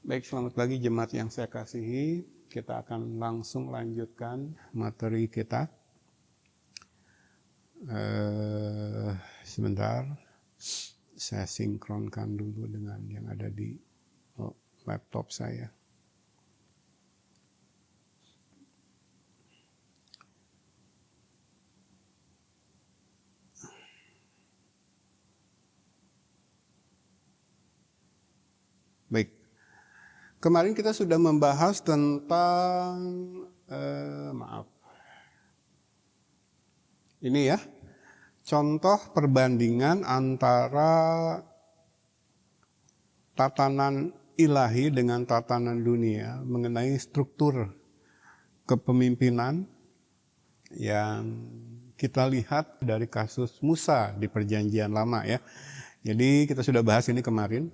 Baik, selamat pagi jemaat yang saya kasihi. Kita akan langsung lanjutkan materi kita. Sebentar, saya sinkronkan dulu dengan yang ada di laptop saya. Baik, kemarin kita sudah membahas tentang, ini ya, contoh perbandingan antara tatanan ilahi dengan tatanan dunia mengenai struktur kepemimpinan yang kita lihat dari kasus Musa di Perjanjian Lama ya. Jadi kita sudah bahas ini kemarin.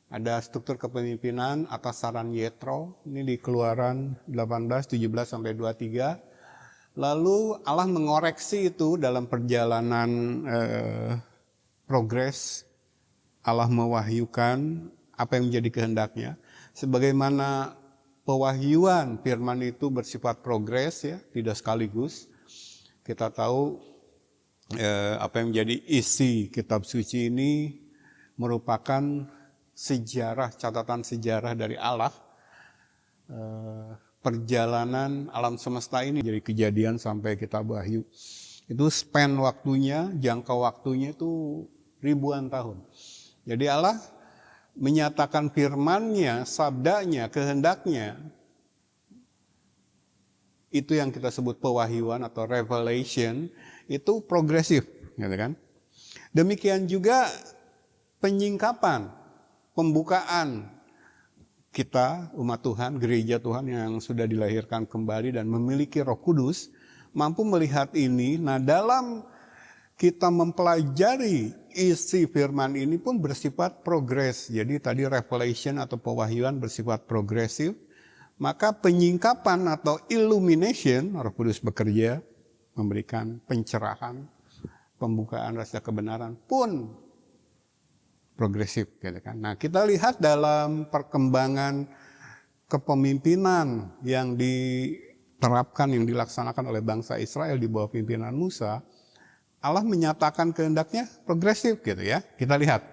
Ada struktur kepemimpinan atas saran Yetro, ini di Keluaran 18, 17 sampai 23. Lalu Allah mengoreksi itu dalam perjalanan progres. Allah mewahyukan apa yang menjadi kehendaknya. Sebagaimana pewahyuan firman itu bersifat progres ya, tidak sekaligus. Kita tahu apa yang menjadi isi kitab suci ini merupakan sejarah, catatan sejarah dari Allah, perjalanan alam semesta ini dari kejadian sampai kitab Wahyu. Itu span waktunya, jangka waktunya itu ribuan tahun. Jadi Allah menyatakan firman-Nya, sabdanya, kehendaknya, itu yang kita sebut pewahyuan atau revelation, itu progresif, gitu kan? Demikian juga penyingkapan, pembukaan kita, umat Tuhan, gereja Tuhan yang sudah dilahirkan kembali dan memiliki Roh Kudus, mampu melihat ini. Nah, dalam kita mempelajari isi firman ini pun bersifat progres. Jadi tadi revelation atau pewahyuan bersifat progresif. Maka penyingkapan atau illumination, Roh Kudus bekerja, memberikan pencerahan, pembukaan rasa kebenaran pun progresif, gitu kan. Nah, kita lihat dalam perkembangan kepemimpinan yang diterapkan, yang dilaksanakan oleh bangsa Israel di bawah pimpinan Musa, Allah menyatakan kehendaknya progresif, gitu ya. Kita lihat.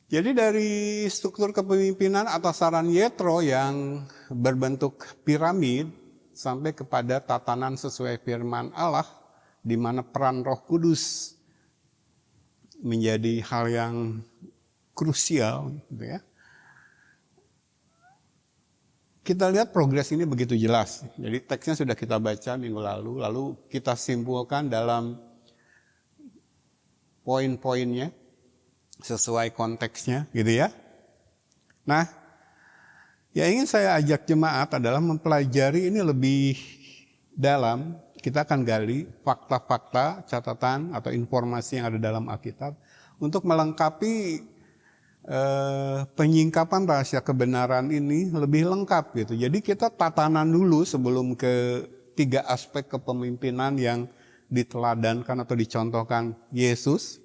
Jadi dari struktur kepemimpinan atas saran Yetro yang berbentuk piramid sampai kepada tatanan sesuai firman Allah, di mana peran Roh Kudus menjadi hal yang krusial, gitu ya. Kita lihat progres ini begitu jelas. Jadi teksnya sudah kita baca minggu lalu kita simpulkan dalam poin-poinnya sesuai konteksnya, gitu ya. Nah, yang ingin saya ajak jemaat adalah mempelajari ini lebih dalam. Kita akan gali fakta-fakta, catatan atau informasi yang ada dalam Alkitab untuk melengkapi penyingkapan rahasia kebenaran ini lebih lengkap gitu. Jadi kita tatanan dulu sebelum ke 3 aspek kepemimpinan yang diteladankan atau dicontohkan Yesus,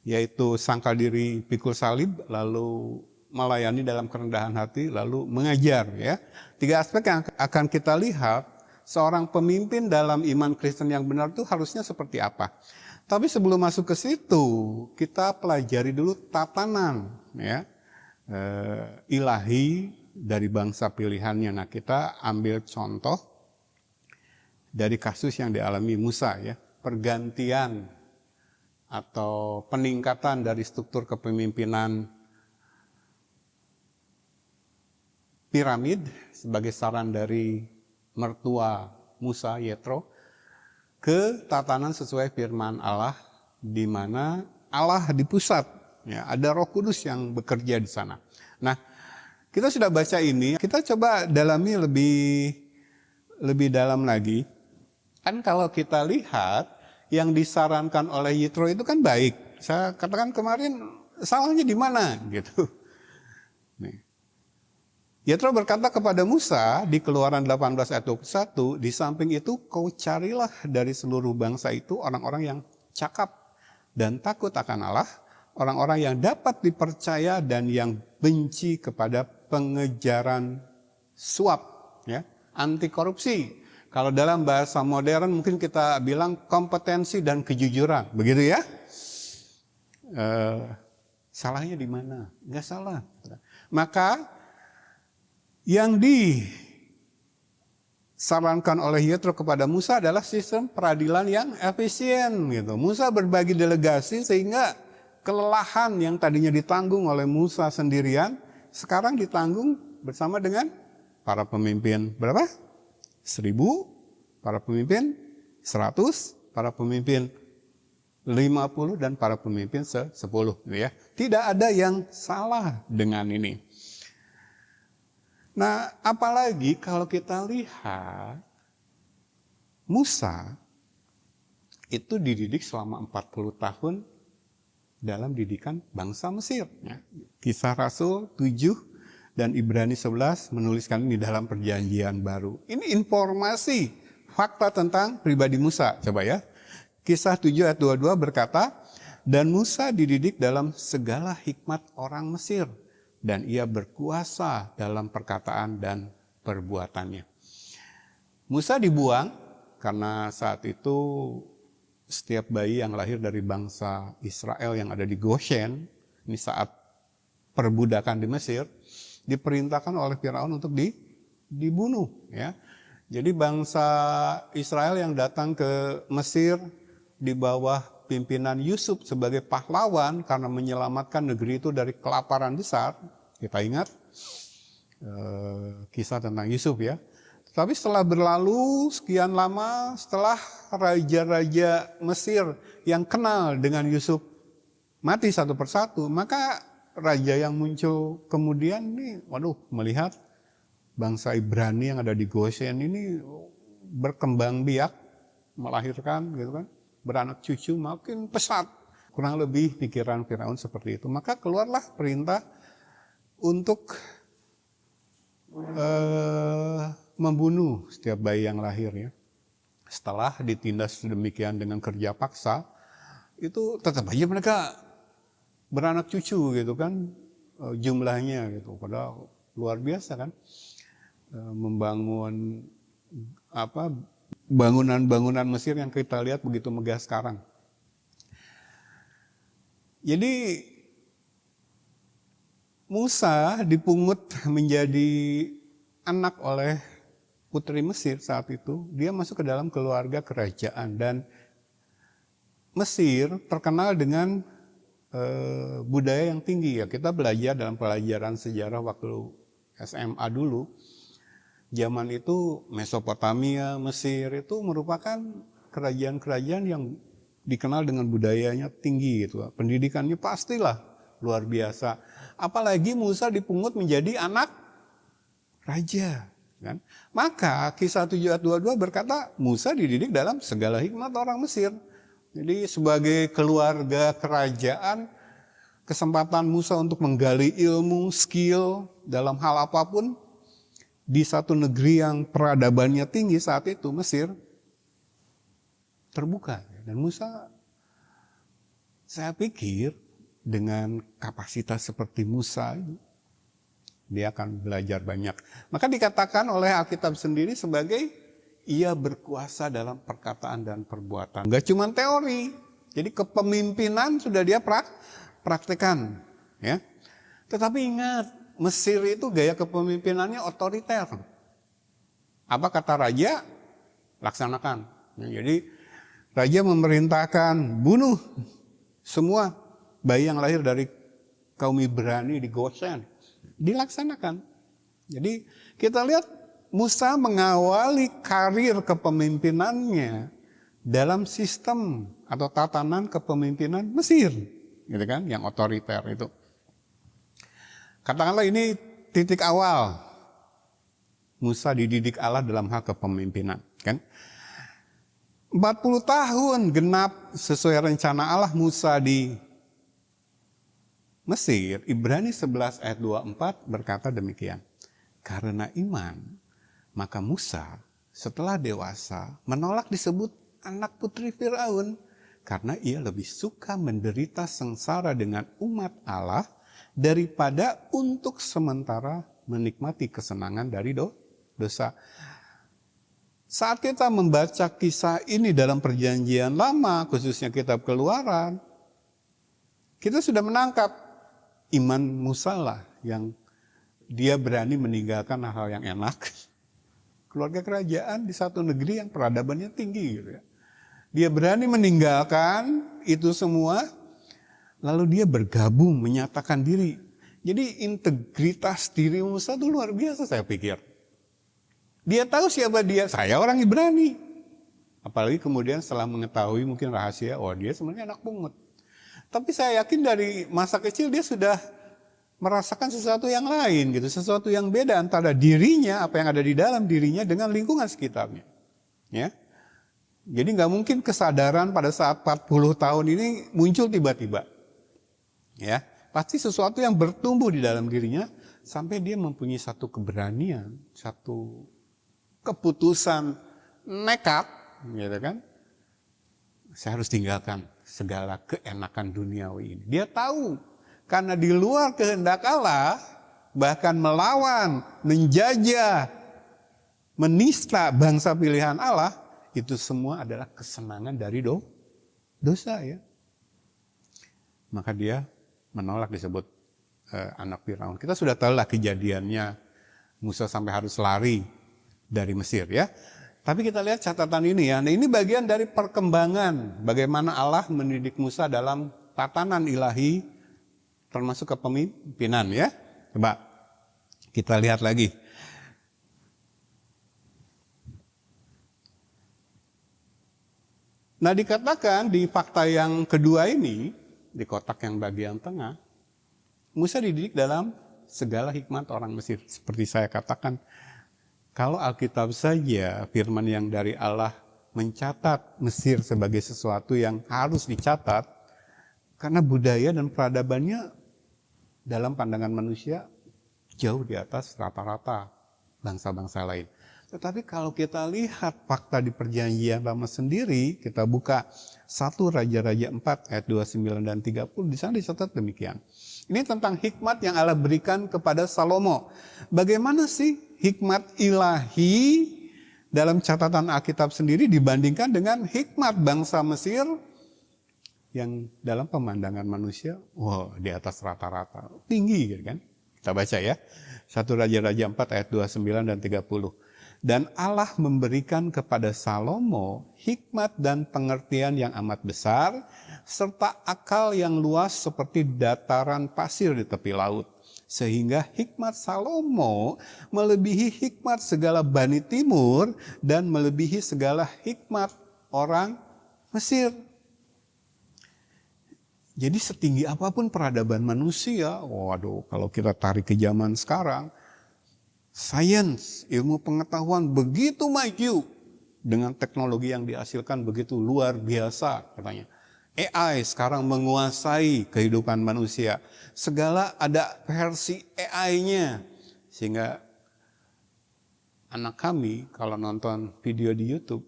yaitu sangkal diri, pikul salib, lalu melayani dalam kerendahan hati, lalu mengajar ya. 3 aspek yang akan kita lihat. Seorang pemimpin dalam iman Kristen yang benar itu harusnya seperti apa. Tapi sebelum masuk ke situ, kita pelajari dulu tatanan ya, ilahi dari bangsa pilihannya. Nah, kita ambil contoh dari kasus yang dialami Musa ya, pergantian atau peningkatan dari struktur kepemimpinan piramid sebagai saran dari mertua Musa, Yetro, ke tatanan sesuai firman Allah, di mana Allah di pusat, ya, ada Roh Kudus yang bekerja di sana. Nah, kita sudah baca ini, kita coba dalami lebih dalam lagi. Kan kalau kita lihat yang disarankan oleh Yetro itu kan baik. Saya katakan kemarin salahnya di mana, gitu. Nih. Yetro berkata kepada Musa di Keluaran 18 ayat 21, di samping itu kau carilah dari seluruh bangsa itu orang-orang yang cakap dan takut akan Allah, orang-orang yang dapat dipercaya dan yang benci kepada pengejaran suap, ya, anti korupsi. Kalau dalam bahasa modern mungkin kita bilang kompetensi dan kejujuran, begitu ya? Salahnya di mana? Nggak salah. Maka yang disarankan oleh Yetro kepada Musa adalah sistem peradilan yang efisien, gitu. Musa berbagi delegasi sehingga kelelahan yang tadinya ditanggung oleh Musa sendirian sekarang ditanggung bersama dengan para pemimpin berapa? 1.000, para pemimpin 100, para pemimpin 50 dan para pemimpin 10, ya. Tidak ada yang salah dengan ini. Nah, apalagi kalau kita lihat Musa itu dididik selama 40 tahun dalam didikan bangsa Mesir. Kisah Rasul 7 dan Ibrani 11 menuliskan ini dalam perjanjian baru. Ini informasi, fakta tentang pribadi Musa. Coba ya. Kisah 7 ayat 22 berkata, dan Musa dididik dalam segala hikmat orang Mesir, dan ia berkuasa dalam perkataan dan perbuatannya. Musa dibuang karena saat itu setiap bayi yang lahir dari bangsa Israel yang ada di Goshen, ini saat perbudakan di Mesir, diperintahkan oleh Firaun untuk dibunuh, ya. Jadi bangsa Israel yang datang ke Mesir di bawah pimpinan Yusuf sebagai pahlawan karena menyelamatkan negeri itu dari kelaparan besar. Kita ingat kisah tentang Yusuf, ya. Tapi setelah berlalu sekian lama, setelah raja-raja Mesir yang kenal dengan Yusuf mati satu persatu, maka raja yang muncul kemudian nih, melihat bangsa Ibrani yang ada di Goshen ini berkembang biak, melahirkan, gitu kan, beranak cucu makin pesat. Kurang lebih pikiran Firaun seperti itu. Maka keluarlah perintah untuk membunuh setiap bayi yang lahir, ya. Setelah ditindas demikian dengan kerja paksa, itu tetap aja mereka beranak cucu, gitu kan, jumlahnya, gitu. Padahal luar biasa kan, membangun bangunan-bangunan Mesir yang kita lihat begitu megah sekarang. Jadi Musa dipungut menjadi anak oleh putri Mesir saat itu. Dia masuk ke dalam keluarga kerajaan, dan Mesir terkenal dengan budaya yang tinggi, ya. Kita belajar dalam pelajaran sejarah waktu SMA dulu. Zaman itu Mesopotamia, Mesir itu merupakan kerajaan-kerajaan yang dikenal dengan budayanya tinggi, gitu. Pendidikannya pastilah luar biasa. Apalagi Musa dipungut menjadi anak raja, kan? Maka kisah 7 ayat 22 berkata Musa dididik dalam segala hikmat orang Mesir. Jadi sebagai keluarga kerajaan, kesempatan Musa untuk menggali ilmu, skill dalam hal apapun di satu negeri yang peradabannya tinggi saat itu, Mesir, terbuka. Dan Musa, saya pikir dengan kapasitas seperti Musa, dia akan belajar banyak. Maka dikatakan oleh Alkitab sendiri sebagai ia berkuasa dalam perkataan dan perbuatan. Enggak cuma teori. Jadi kepemimpinan sudah dia praktekan, ya. Tetapi ingat, Mesir itu gaya kepemimpinannya otoriter. Apa kata raja? Laksanakan. Jadi raja memerintahkan bunuh semua bayi yang lahir dari kaum Ibrani di Goshen. Dilaksanakan. Jadi kita lihat Musa mengawali karir kepemimpinannya dalam sistem atau tatanan kepemimpinan Mesir, gitu kan, yang otoriter itu. Katakanlah ini titik awal Musa dididik Allah dalam hal kepemimpinan, kan? 40 tahun genap sesuai rencana Allah Musa di Mesir. Ibrani 11 ayat 24 berkata demikian. Karena iman, maka Musa setelah dewasa menolak disebut anak putri Firaun Karena ia lebih suka menderita sengsara dengan umat Allah daripada untuk sementara menikmati kesenangan dari dosa. Saat kita membaca kisah ini dalam perjanjian lama, khususnya kitab Keluaran, kita sudah menangkap iman Musa lah yang dia berani meninggalkan hal yang enak. Keluarga kerajaan di satu negeri yang peradabannya tinggi gitu ya. Dia berani meninggalkan itu semua, lalu dia bergabung, menyatakan diri. Jadi integritas diri Musa itu luar biasa saya pikir. Dia tahu siapa dia, saya orang Ibrani. Apalagi kemudian setelah mengetahui mungkin rahasia, oh dia sebenarnya anak pungut. Tapi saya yakin dari masa kecil dia sudah merasakan sesuatu yang lain gitu, sesuatu yang beda antara dirinya, apa yang ada di dalam dirinya dengan lingkungan sekitarnya. Ya. Jadi nggak mungkin kesadaran pada saat 40 tahun ini muncul tiba-tiba. Ya, pasti sesuatu yang bertumbuh di dalam dirinya sampai dia mempunyai satu keberanian, satu keputusan nekat, gitu kan? Saya harus tinggalkan segala keenakan duniawi ini. Dia tahu karena di luar kehendak Allah, bahkan melawan, menjajah, menista bangsa pilihan Allah, itu semua adalah kesenangan dari dosa ya. Maka dia menolak disebut anak Firaun. Kita sudah tahu lah kejadiannya, Musa sampai harus lari dari Mesir ya. Tapi kita lihat catatan ini ya. Nah, ini bagian dari perkembangan bagaimana Allah mendidik Musa dalam tatanan ilahi termasuk kepemimpinan ya. Coba kita lihat lagi. Nah, dikatakan di fakta yang kedua ini, di kotak yang bagian tengah, Musa dididik dalam segala hikmat orang Mesir. Seperti saya katakan, kalau Alkitab saja firman yang dari Allah mencatat Mesir sebagai sesuatu yang harus dicatat, karena budaya dan peradabannya dalam pandangan manusia jauh di atas rata-rata bangsa-bangsa lain. Tetapi kalau kita lihat fakta di perjanjian lama sendiri, kita buka 1 Raja-Raja 4 ayat 29 dan 30, di sana dicatat demikian. Ini tentang hikmat yang Allah berikan kepada Salomo. Bagaimana sih hikmat ilahi dalam catatan Alkitab sendiri dibandingkan dengan hikmat bangsa Mesir yang dalam pemandangan manusia, wow, di atas rata-rata, tinggi gitu kan. Kita baca ya, 1 Raja-Raja 4 ayat 29 dan 30. Dan Allah memberikan kepada Salomo hikmat dan pengertian yang amat besar, serta akal yang luas seperti dataran pasir di tepi laut. Sehingga hikmat Salomo melebihi hikmat segala Bani Timur dan melebihi segala hikmat orang Mesir. Jadi setinggi apapun peradaban manusia, waduh, kalau kita tarik ke zaman sekarang, sains, ilmu pengetahuan begitu maju dengan teknologi yang dihasilkan begitu luar biasa katanya. AI sekarang menguasai kehidupan manusia. Segala ada versi AI-nya. Sehingga anak kami kalau nonton video di YouTube,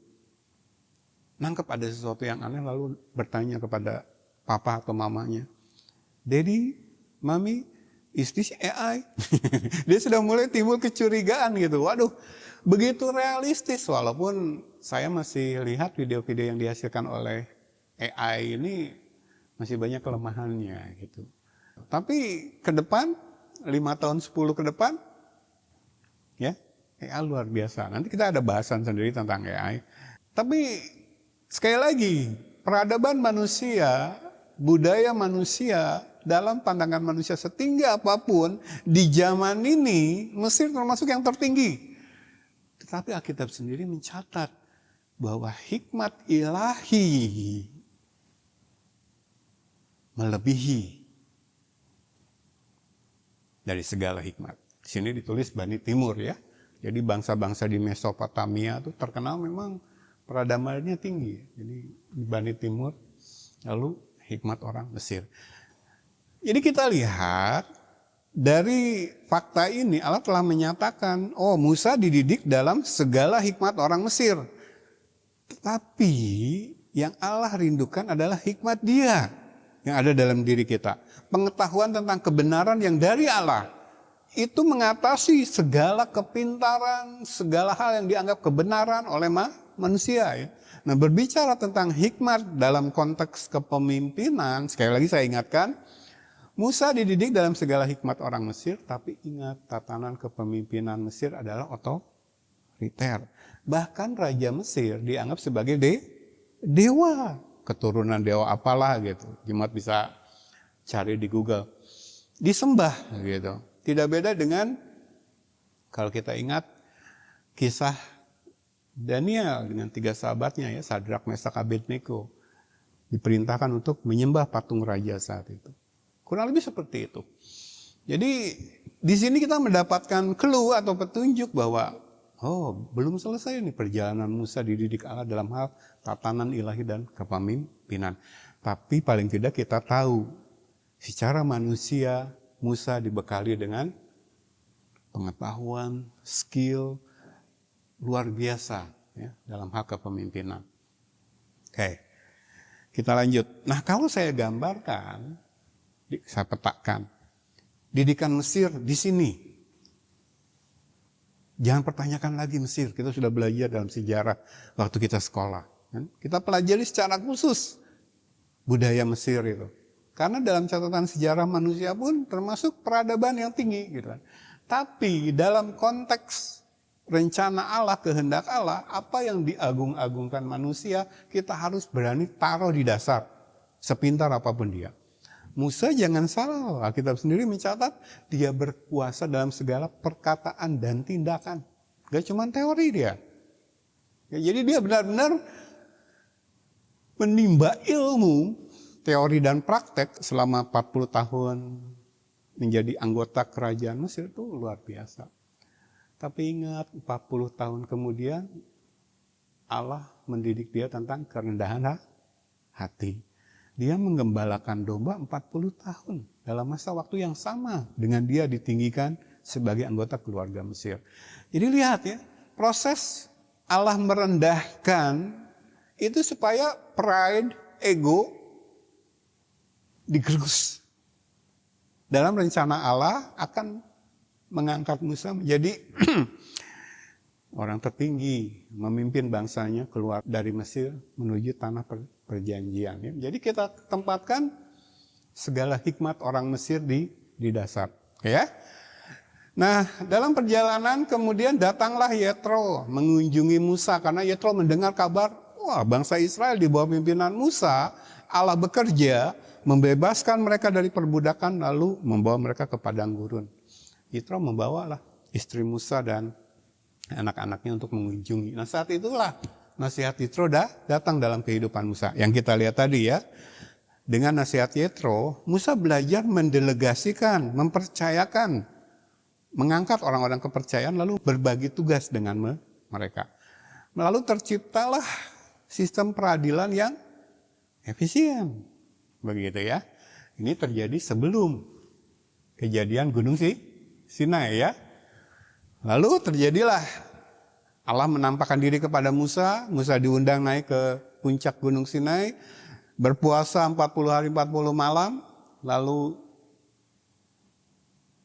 nangkep ada sesuatu yang aneh lalu bertanya kepada papa atau mamanya, "Daddy, Mami, is this AI?" Dia sudah mulai timbul kecurigaan gitu. Waduh, begitu realistis. Walaupun saya masih lihat video-video yang dihasilkan oleh AI ini masih banyak kelemahannya gitu. Tapi ke depan, 5 tahun 10 ke depan, ya AI luar biasa. Nanti kita ada bahasan sendiri tentang AI. Tapi sekali lagi, peradaban manusia, budaya manusia, dalam pandangan manusia setinggi apapun, di zaman ini Mesir termasuk yang tertinggi. Tetapi Alkitab sendiri mencatat bahwa hikmat ilahi melebihi dari segala hikmat. Di sini ditulis Bani Timur ya. Jadi bangsa-bangsa di Mesopotamia itu terkenal memang peradabannya tinggi. Jadi di Bani Timur, lalu hikmat orang Mesir. Jadi kita lihat dari fakta ini Allah telah menyatakan, oh Musa dididik dalam segala hikmat orang Mesir. Tetapi Yang Allah rindukan adalah hikmat Dia yang ada dalam diri kita. Pengetahuan tentang kebenaran yang dari Allah. Itu mengatasi segala kepintaran, segala hal yang dianggap kebenaran oleh manusia. Ya. Nah, berbicara tentang hikmat dalam konteks kepemimpinan, sekali lagi saya ingatkan, Musa dididik dalam segala hikmat orang Mesir, tapi ingat tatanan kepemimpinan Mesir adalah otoriter. Bahkan Raja Mesir dianggap sebagai dewa, keturunan dewa apalah gitu. Jemaat bisa cari di Google. Disembah gitu. Tidak beda dengan kalau kita ingat kisah Daniel dengan 3 sahabatnya ya, Sadrak, Mesak, Abednego, diperintahkan untuk menyembah patung raja saat itu. Kurang lebih seperti itu. Jadi di sini kita mendapatkan clue atau petunjuk bahwa belum selesai nih perjalanan Musa dididik Allah dalam hal tatanan ilahi dan kepemimpinan. Tapi paling tidak kita tahu secara manusia Musa dibekali dengan pengetahuan, skill luar biasa ya, dalam hal kepemimpinan. Oke, kita lanjut. Nah, kalau saya gambarkan, saya petakan, didikan Mesir di sini. Jangan pertanyakan lagi Mesir, kita sudah belajar dalam sejarah waktu kita sekolah. Kita pelajari secara khusus budaya Mesir itu. Karena dalam catatan sejarah manusia pun termasuk peradaban yang tinggi. Gitu. Tapi dalam konteks rencana Allah, kehendak Allah, apa yang diagung-agungkan manusia, kita harus berani taruh di dasar, sepintar apapun dia. Musa jangan salah, Alkitab sendiri mencatat dia berkuasa dalam segala perkataan dan tindakan. Gak cuma teori dia. Ya, jadi dia benar-benar menimba ilmu, teori dan praktek selama 40 tahun menjadi anggota kerajaan Mesir itu luar biasa. Tapi ingat 40 tahun kemudian Allah mendidik dia tentang kerendahan hati. Dia menggembalakan domba 40 tahun dalam masa waktu yang sama dengan dia ditinggikan sebagai anggota keluarga Mesir. Jadi lihat ya, proses Allah merendahkan itu supaya pride, ego digerus. Dalam rencana Allah akan mengangkat Musa menjadi orang tertinggi, memimpin bangsanya keluar dari Mesir menuju tanah perjanjian. Ya. Jadi kita tempatkan segala hikmat orang Mesir di dasar. Ya. Nah, dalam perjalanan kemudian datanglah Yetro mengunjungi Musa karena Yetro mendengar kabar, wah bangsa Israel di bawah pimpinan Musa, Allah bekerja membebaskan mereka dari perbudakan lalu membawa mereka ke padang gurun. Yetro membawalah istri Musa dan anak-anaknya untuk mengunjungi. Nah saat itulah nasihat Yetro datang dalam kehidupan Musa. Yang kita lihat tadi ya. Dengan nasihat Yetro, Musa belajar mendelegasikan, mempercayakan, mengangkat orang-orang kepercayaan lalu berbagi tugas dengan mereka. Lalu terciptalah sistem peradilan yang efisien. Begitu ya. Ini terjadi sebelum kejadian Gunung Sinai ya. Lalu terjadilah Allah menampakkan diri kepada Musa. Musa diundang naik ke puncak Gunung Sinai. Berpuasa 40 hari 40 malam. Lalu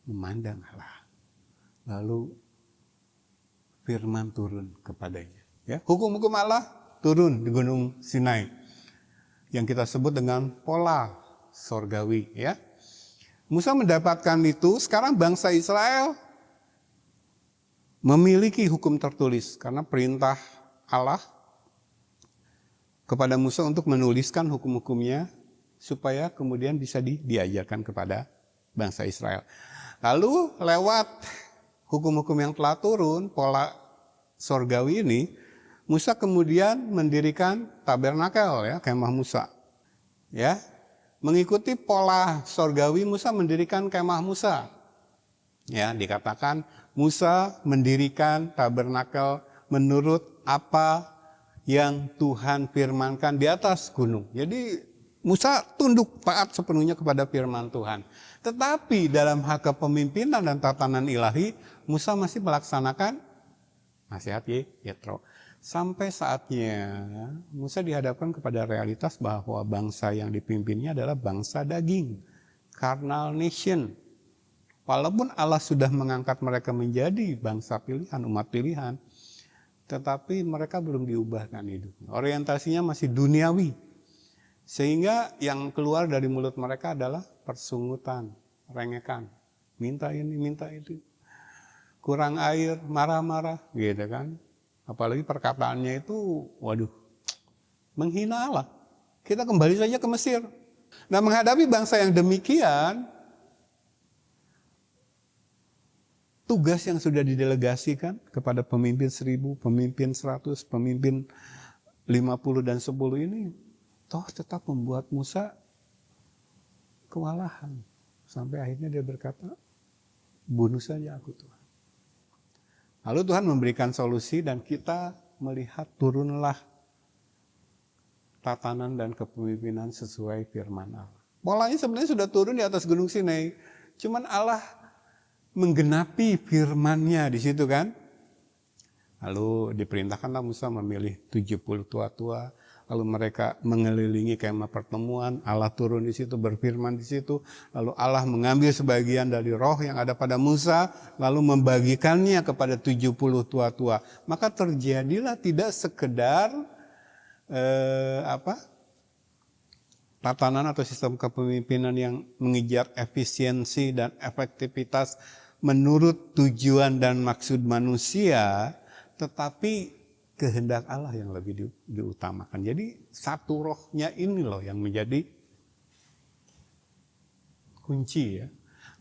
memandang Allah. Lalu firman turun kepadanya. Ya, hukum-hukum Allah turun di Gunung Sinai. Yang kita sebut dengan pola sorgawi. Ya. Musa mendapatkan itu, sekarang bangsa Israel memiliki hukum tertulis. Karena perintah Allah kepada Musa untuk menuliskan hukum-hukumnya supaya kemudian bisa diajarkan kepada bangsa Israel. Lalu lewat hukum-hukum yang telah turun, pola sorgawi ini, Musa kemudian mendirikan tabernakel ya, kemah Musa. Ya. Mengikuti pola sorgawi Musa mendirikan kemah Musa. Ya, dikatakan Musa mendirikan tabernakel menurut apa yang Tuhan firmankan di atas gunung. Jadi Musa tunduk taat sepenuhnya kepada firman Tuhan. Tetapi dalam hal kepemimpinan dan tatanan ilahi, Musa masih melaksanakan Nasihat Yetro. Sampai saatnya Musa dihadapkan kepada realitas bahwa bangsa yang dipimpinnya adalah bangsa daging, carnal nation. Walaupun Allah sudah mengangkat mereka menjadi bangsa pilihan, umat pilihan, tetapi mereka belum diubahkan hidupnya. Orientasinya masih duniawi. Sehingga yang keluar dari mulut mereka adalah persungutan, rengekan. Minta ini, minta itu. Kurang air, marah-marah, gitu kan. Apalagi perkataannya itu, waduh, menghina Allah. Kita kembali saja ke Mesir. Nah, menghadapi bangsa yang demikian, tugas yang sudah didelegasikan kepada pemimpin 1000, pemimpin 100, pemimpin 50 dan 10 ini, toh tetap membuat Musa kewalahan. Sampai akhirnya dia berkata, bunuh saja aku Tuhan. Lalu Tuhan memberikan solusi dan kita melihat turunlah tatanan dan kepemimpinan sesuai firman Allah. Polanya sebenarnya sudah turun di atas Gunung Sinai. Cuman Allah menggenapi firman-Nya di situ kan. Lalu diperintahkanlah Musa memilih 70 tua-tua. Lalu mereka mengelilingi kemah pertemuan, Allah turun di situ, berfirman di situ. Lalu Allah mengambil sebagian dari roh yang ada pada Musa, lalu membagikannya kepada 70 tua-tua. Maka terjadilah tidak sekedar tatanan atau sistem kepemimpinan yang mengejar efisiensi dan efektivitas menurut tujuan dan maksud manusia, tetapi kehendak Allah yang lebih diutamakan. Jadi satu rohnya ini loh yang menjadi kunci ya.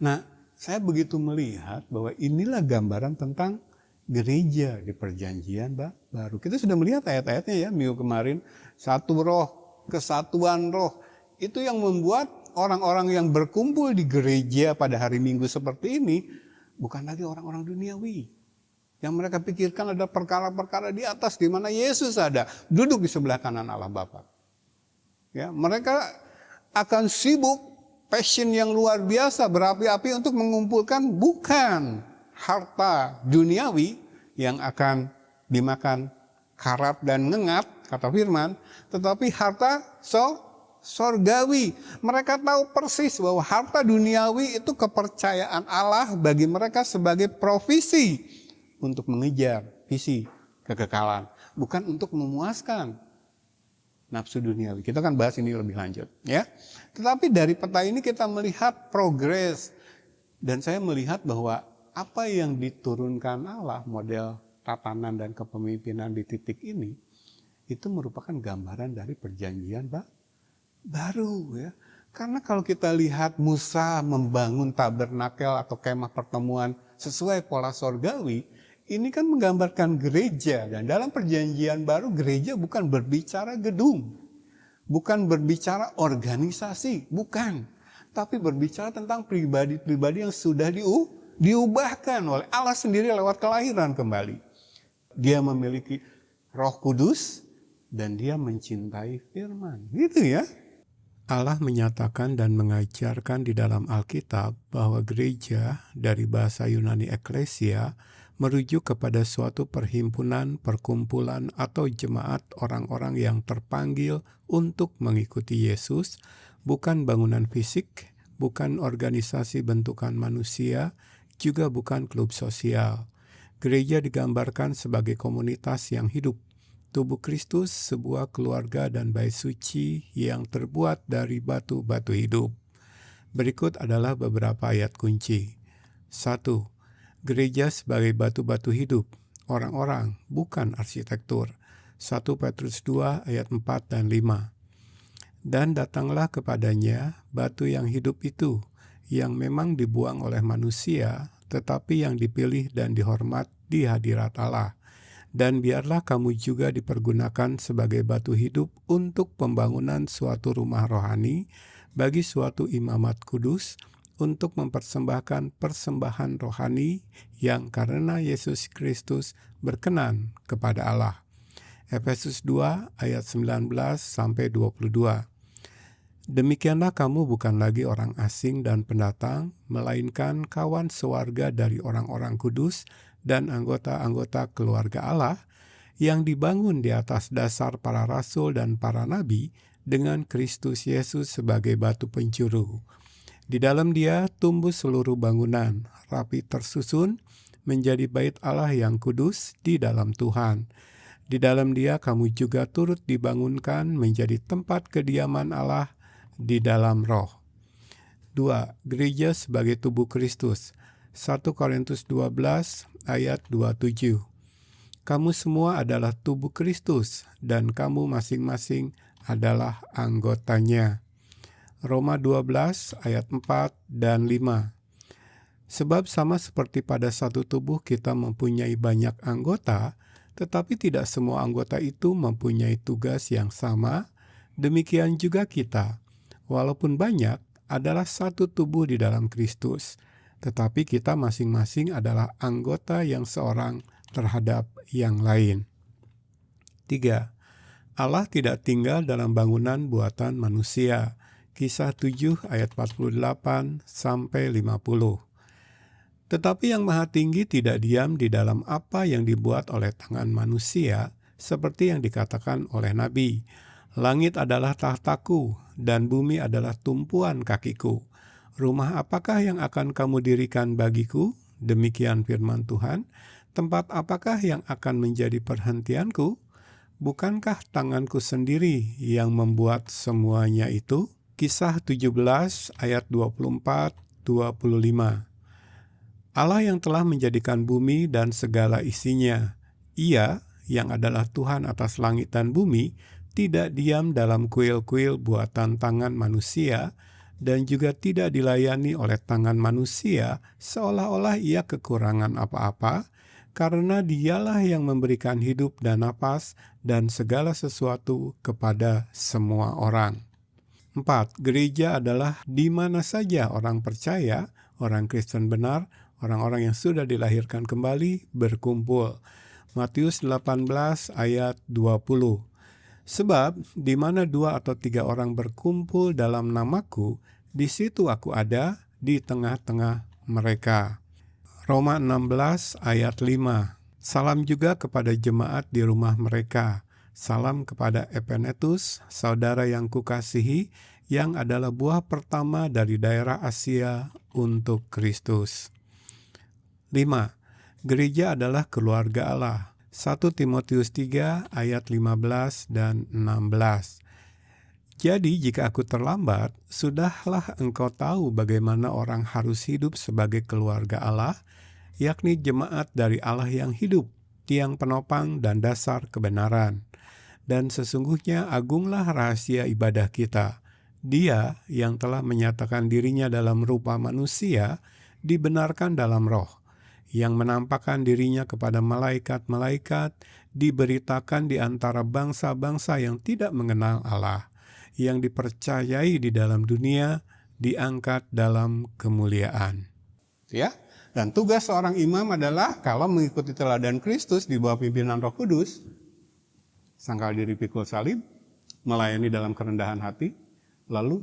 Nah, saya begitu melihat bahwa inilah gambaran tentang gereja di perjanjian baru. Kita sudah melihat ayat-ayatnya ya minggu kemarin. Satu roh, kesatuan roh. Itu yang membuat orang-orang yang berkumpul di gereja pada hari Minggu seperti ini bukan lagi orang-orang duniawi. Yang mereka pikirkan ada perkara-perkara di atas di mana Yesus ada, duduk di sebelah kanan Allah Bapa. Ya, mereka akan sibuk, passion yang luar biasa, berapi-api untuk mengumpulkan bukan harta duniawi yang akan dimakan karat dan ngengat, kata firman, tetapi harta sorgawi. Mereka tahu persis bahwa harta duniawi itu kepercayaan Allah bagi mereka sebagai provisi untuk mengejar visi kekekalan, bukan untuk memuaskan nafsu duniawi. Kita akan bahas ini lebih lanjut, ya. Tetapi dari peta ini kita melihat progres, dan saya melihat bahwa apa yang diturunkan Allah, model tatanan dan kepemimpinan di titik ini, itu merupakan gambaran dari perjanjian baru, ya. Karena kalau kita lihat Musa membangun tabernakel atau kemah pertemuan sesuai pola sorgawi, ini kan menggambarkan gereja. Dan dalam perjanjian baru gereja bukan berbicara gedung, bukan berbicara organisasi, bukan. Tapi berbicara tentang pribadi-pribadi yang sudah diubahkan oleh Allah sendiri lewat kelahiran kembali. Dia memiliki Roh Kudus dan dia mencintai firman. Gitu ya. Allah menyatakan dan mengajarkan di dalam Alkitab bahwa gereja dari bahasa Yunani eklesia merujuk kepada suatu perhimpunan, perkumpulan, atau jemaat orang-orang yang terpanggil untuk mengikuti Yesus, bukan bangunan fisik, bukan organisasi bentukan manusia, juga bukan klub sosial. Gereja digambarkan sebagai komunitas yang hidup. Tubuh Kristus sebuah keluarga dan bait suci yang terbuat dari batu-batu hidup. Berikut adalah beberapa ayat kunci. 1. Gereja sebagai batu-batu hidup, orang-orang, bukan arsitektur. 1 Petrus 2 ayat 4 dan 5. Dan datanglah kepadanya batu yang hidup itu, yang memang dibuang oleh manusia, tetapi yang dipilih dan dihormat di hadirat Allah. Dan biarlah kamu juga dipergunakan sebagai batu hidup untuk pembangunan suatu rumah rohani, bagi suatu imamat kudus, untuk mempersembahkan persembahan rohani yang karena Yesus Kristus berkenan kepada Allah. Efesus 2 ayat 19-22. Demikianlah kamu bukan lagi orang asing dan pendatang, melainkan kawan sewarga dari orang-orang kudus dan anggota-anggota keluarga Allah yang dibangun di atas dasar para rasul dan para nabi dengan Kristus Yesus sebagai batu pencuru. Di dalam Dia tumbuh seluruh bangunan, rapi tersusun menjadi bait Allah yang kudus di dalam Tuhan. Di dalam Dia kamu juga turut dibangunkan menjadi tempat kediaman Allah di dalam Roh. 2. Gereja sebagai tubuh Kristus. 1 Korintus 12 ayat 27. Kamu semua adalah tubuh Kristus dan kamu masing-masing adalah anggotanya. Roma 12 ayat 4 dan 5. Sebab sama seperti pada satu tubuh kita mempunyai banyak anggota, tetapi tidak semua anggota itu mempunyai tugas yang sama, demikian juga kita. Walaupun banyak, adalah satu tubuh di dalam Kristus, tetapi kita masing-masing adalah anggota yang seorang terhadap yang lain. 3. Allah tidak tinggal dalam bangunan buatan manusia. Kisah 7 ayat 48 sampai 50. Tetapi yang Maha Tinggi tidak diam di dalam apa yang dibuat oleh tangan manusia, seperti yang dikatakan oleh Nabi. Langit adalah tahtaku, dan bumi adalah tumpuan kakiku. Rumah apakah yang akan kamu dirikan bagiku? Demikian firman Tuhan. Tempat apakah yang akan menjadi perhentianku? Bukankah tanganku sendiri yang membuat semuanya itu? Kisah 17 ayat 24-25. Allah yang telah menjadikan bumi dan segala isinya, Ia yang adalah Tuhan atas langit dan bumi, tidak diam dalam kuil-kuil buatan tangan manusia, dan juga tidak dilayani oleh tangan manusia seolah-olah ia kekurangan apa-apa, karena Dialah yang memberikan hidup dan napas dan segala sesuatu kepada semua orang. 4. Gereja adalah di mana saja orang percaya, orang Kristen benar, orang-orang yang sudah dilahirkan kembali berkumpul. Matius 18 ayat 20. Sebab di mana 2 atau 3 orang berkumpul dalam namaku, di situ aku ada di tengah-tengah mereka. Roma 16 ayat 5. Salam juga kepada jemaat di rumah mereka. Salam kepada Epenetus, saudara yang kukasihi, yang adalah buah pertama dari daerah Asia untuk Kristus. 5. Gereja adalah keluarga Allah. 1 Timotius 3 ayat 15 dan 16. Jadi jika aku terlambat, sudahlah engkau tahu bagaimana orang harus hidup sebagai keluarga Allah, yakni jemaat dari Allah yang hidup, tiang penopang dan dasar kebenaran. Dan sesungguhnya agunglah rahasia ibadah kita. Dia yang telah menyatakan dirinya dalam rupa manusia, dibenarkan dalam roh, yang menampakkan dirinya kepada malaikat-malaikat, diberitakan di antara bangsa-bangsa yang tidak mengenal Allah, yang dipercayai di dalam dunia, diangkat dalam kemuliaan. Ya, dan tugas seorang imam adalah kalau mengikuti teladan Kristus di bawah pimpinan Roh Kudus, sangkal diri pikul salib, melayani dalam kerendahan hati, lalu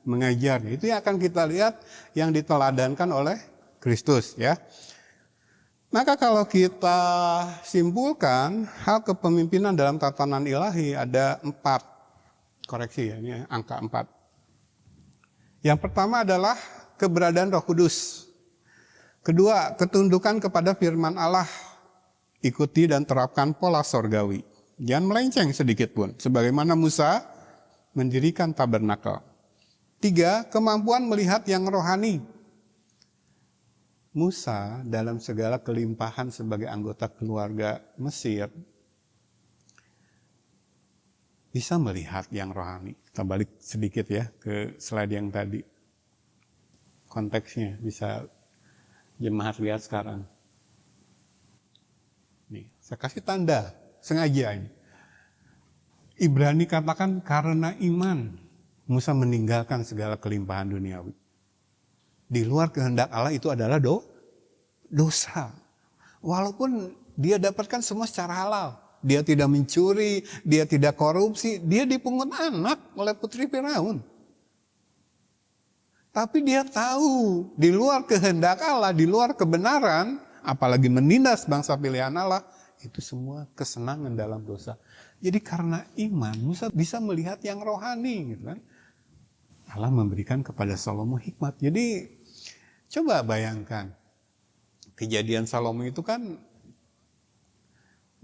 mengajar. Itu yang akan kita lihat yang diteladankan oleh Kristus, ya. Maka kalau kita simpulkan hal kepemimpinan dalam tatanan ilahi ada 4. Koreksi ya, ini angka 4. Yang pertama adalah keberadaan Roh Kudus. Kedua, ketundukan kepada firman Allah. Ikuti dan terapkan pola sorgawi. Jangan melenceng sedikit pun, sebagaimana Musa mendirikan tabernakel. 3, kemampuan melihat yang rohani. Musa dalam segala kelimpahan sebagai anggota keluarga Mesir bisa melihat yang rohani. Kita balik sedikit ya ke slide yang tadi. Konteksnya bisa jemaat lihat sekarang. Nih, saya kasih tanda sengaja ini. Ibrani katakan karena iman Musa meninggalkan segala kelimpahan duniawi. Di luar kehendak Allah itu adalah dosa. Walaupun dia dapatkan semua secara halal. Dia tidak mencuri, dia tidak korupsi, dia dipungut anak oleh putri Firaun. Tapi dia tahu di luar kehendak Allah, di luar kebenaran, apalagi menindas bangsa pilihan Allah, itu semua kesenangan dalam dosa. Jadi karena iman, Musa bisa melihat yang rohani, gitu kan. Allah memberikan kepada Salomo hikmat. Jadi coba bayangkan, kejadian Salomo itu kan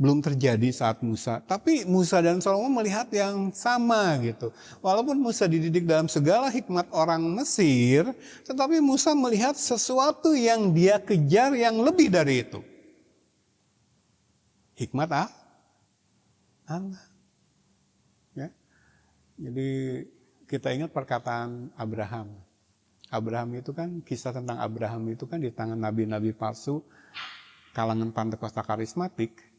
belum terjadi saat Musa. Tapi Musa dan Salomo melihat yang sama gitu. Walaupun Musa dididik dalam segala hikmat orang Mesir, tetapi Musa melihat sesuatu yang dia kejar yang lebih dari itu. Hikmat Allah. Ya. Jadi kita ingat perkataan Abraham. Abraham itu kan, kisah tentang Abraham itu kan di tangan nabi-nabi palsu, kalangan Pantekosta karismatik.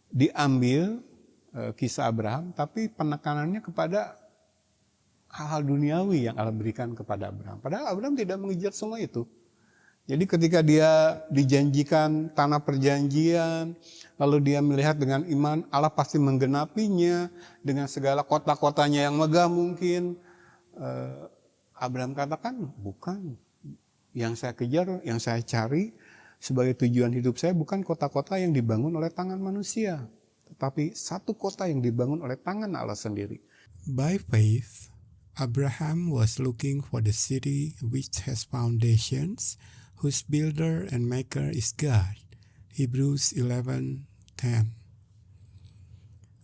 Diambil kisah Abraham, tapi penekanannya kepada hal-hal duniawi yang Allah berikan kepada Abraham. Padahal Abraham tidak mengejar semua itu. Jadi ketika dia dijanjikan tanah perjanjian, lalu dia melihat dengan iman, Allah pasti menggenapinya dengan segala kota-kotanya yang megah mungkin. Abraham katakan, bukan. Yang saya kejar, yang saya cari, sebagai tujuan hidup saya bukan kota-kota yang dibangun oleh tangan manusia, tetapi satu kota yang dibangun oleh tangan Allah sendiri. By faith, Abraham was looking for the city which has foundations, whose builder and maker is God. Hebrews 11:10.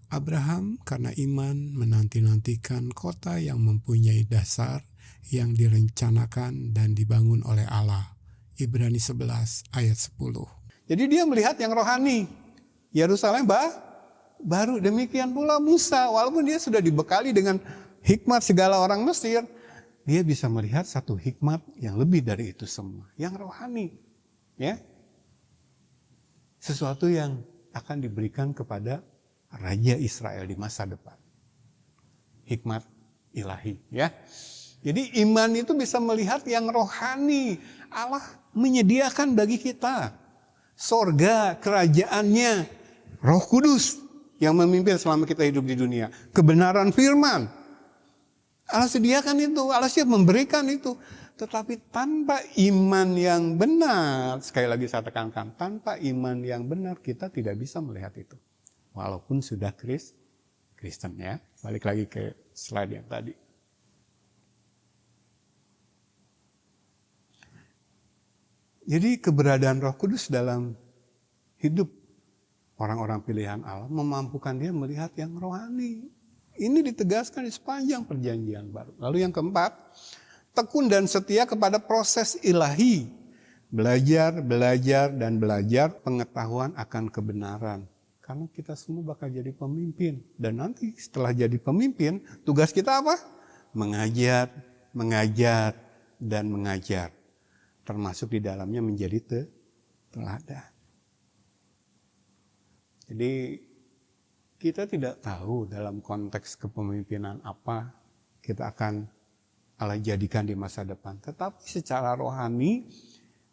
Abraham karena iman menanti-nantikan kota yang mempunyai dasar yang direncanakan dan dibangun oleh Allah. Ibrani 11 ayat 10. Jadi dia melihat yang rohani. Yerusalem baru. Demikian pula Musa, walaupun dia sudah dibekali dengan hikmat segala orang Mesir, dia bisa melihat satu hikmat yang lebih dari itu semua, yang rohani. Ya. Sesuatu yang akan diberikan kepada Raja Israel di masa depan. Hikmat ilahi, ya. Jadi iman itu bisa melihat yang rohani. Allah menyediakan bagi kita sorga, kerajaannya, Roh Kudus yang memimpin selama kita hidup di dunia. Kebenaran firman. Allah sediakan itu, Allah siap memberikan itu. Tetapi tanpa iman yang benar, sekali lagi saya tekankan, tanpa iman yang benar kita tidak bisa melihat itu. Walaupun sudah Kristen ya. Balik lagi ke slide yang tadi. Jadi keberadaan Roh Kudus dalam hidup orang-orang pilihan Allah memampukan dia melihat yang rohani. Ini ditegaskan di sepanjang perjanjian baru. Lalu yang keempat, tekun dan setia kepada proses ilahi. Belajar, dan belajar pengetahuan akan kebenaran. Karena kita semua bakal jadi pemimpin. Dan nanti setelah jadi pemimpin, tugas kita apa? Mengajar, dan mengajar. Termasuk di dalamnya menjadi teladan. Jadi kita tidak tahu dalam konteks kepemimpinan apa kita akan Allah jadikan di masa depan. Tetapi secara rohani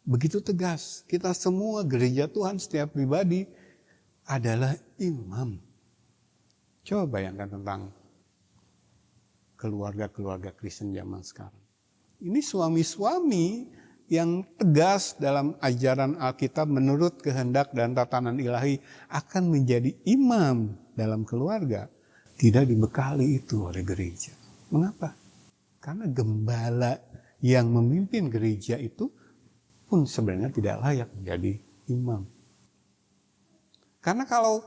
begitu tegas. Kita semua gereja Tuhan, setiap pribadi adalah imam. Coba bayangkan tentang keluarga-keluarga Kristen zaman sekarang. Ini suami-suami yang tegas dalam ajaran Alkitab menurut kehendak dan tatanan ilahi akan menjadi imam dalam keluarga. Tidak dibekali itu oleh gereja. Mengapa? Karena gembala yang memimpin gereja itu pun sebenarnya tidak layak menjadi imam. Karena kalau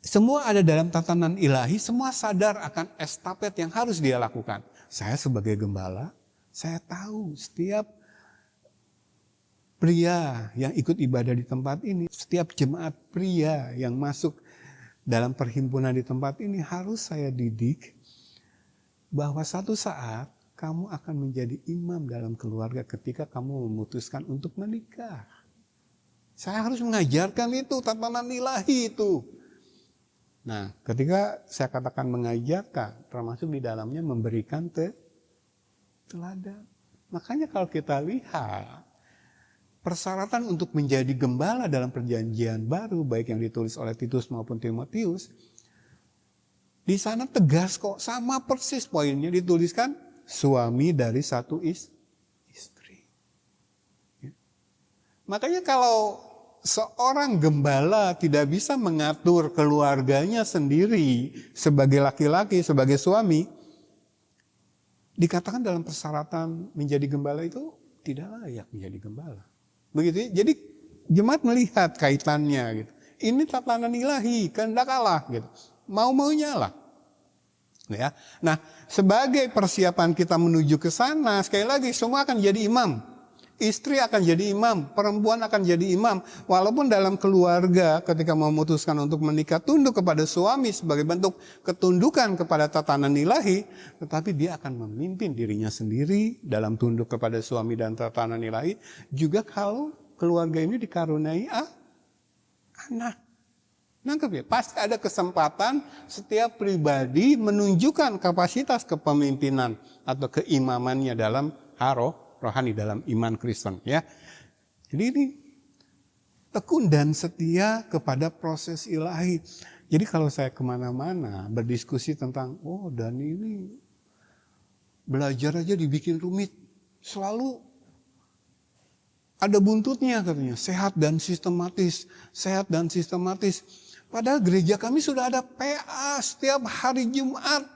semua ada dalam tatanan ilahi, semua sadar akan estafet yang harus dia lakukan. Saya sebagai gembala, saya tahu setiap pria yang ikut ibadah di tempat ini, setiap jemaat pria yang masuk dalam perhimpunan di tempat ini harus saya didik bahwa satu saat kamu akan menjadi imam dalam keluarga ketika kamu memutuskan untuk menikah. Saya harus mengajarkan itu, tatanan ilahi itu. Nah, ketika saya katakan mengajarkan, termasuk di dalamnya memberikan teladan. Makanya kalau kita lihat, persyaratan untuk menjadi gembala dalam perjanjian baru, baik yang ditulis oleh Titus maupun Timotius, di sana tegas kok, sama persis poinnya dituliskan, suami dari satu istri. Makanya kalau seorang gembala tidak bisa mengatur keluarganya sendiri sebagai laki-laki, sebagai suami, dikatakan dalam persyaratan menjadi gembala itu tidak layak menjadi gembala. Begitu ya? Jadi jemaat melihat kaitannya gitu. Ini tatanan ilahi, kehendak Allah gitu. Mau-maunya Allah. Ya. Nah, sebagai persiapan kita menuju ke sana, sekali lagi semua akan jadi imam. Istri akan jadi imam, perempuan akan jadi imam. Walaupun dalam keluarga ketika memutuskan untuk menikah tunduk kepada suami sebagai bentuk ketundukan kepada tatanan ilahi, tetapi dia akan memimpin dirinya sendiri dalam tunduk kepada suami dan tatanan ilahi. Juga kalau keluarga ini dikaruniai anak. Nangkep ya? Pasti ada kesempatan setiap pribadi menunjukkan kapasitas kepemimpinan atau keimamannya dalam rohani, dalam iman Kristen ya. Jadi ini tekun dan setia kepada proses ilahi. Jadi kalau saya kemana-mana berdiskusi tentang, Dani ini belajar aja dibikin rumit. Selalu ada buntutnya katanya, sehat dan sistematis. Padahal gereja kami sudah ada PA setiap hari Jumat.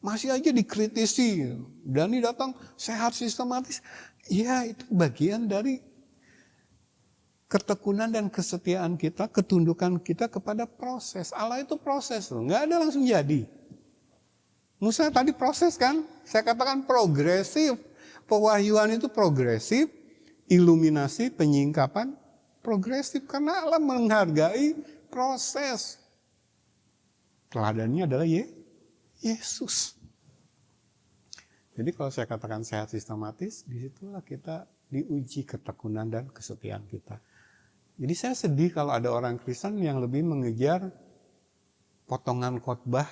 Masih aja dikritisi. Dani datang sehat sistematis. Ya itu bagian dari ketekunan dan kesetiaan kita, ketundukan kita kepada proses. Allah itu proses loh, nggak ada langsung jadi. Musa tadi proses kan, saya katakan progresif. Pewahyuan itu progresif, iluminasi, penyingkapan progresif. Karena Allah menghargai proses. Teladannya adalah Yesus. Jadi kalau saya katakan sehat sistematis, disitulah kita diuji ketekunan dan kesetiaan kita. Jadi saya sedih kalau ada orang Kristen yang lebih mengejar potongan khotbah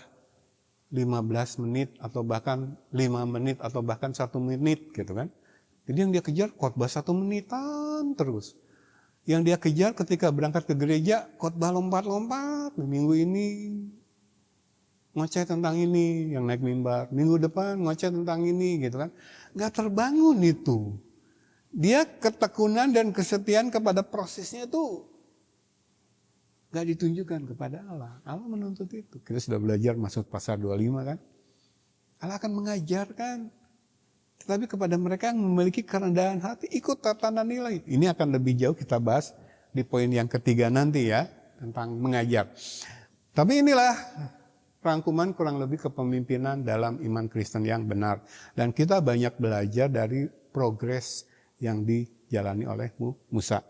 15 menit atau bahkan 5 menit atau bahkan 1 menit gitu kan. Jadi yang dia kejar khotbah 1 menitan terus. Yang dia kejar ketika berangkat ke gereja khotbah lompat-lompat. Minggu ini ngoceh tentang ini yang naik mimbar. Minggu depan ngoceh tentang ini gitu kan. Gak terbangun itu. Dia ketekunan dan kesetiaan kepada prosesnya itu gak ditunjukkan kepada Allah. Allah menuntut itu. Kita sudah belajar masuk pasal 25 kan. Allah akan mengajarkan. Tetapi kepada mereka yang memiliki kerendahan hati, ikut tatanan nilai. Ini akan lebih jauh kita bahas di poin yang ketiga nanti ya. Tentang mengajar. Tapi inilah rangkuman kurang lebih kepemimpinan dalam iman Kristen yang benar. Dan kita banyak belajar dari progres yang dijalani oleh Musa.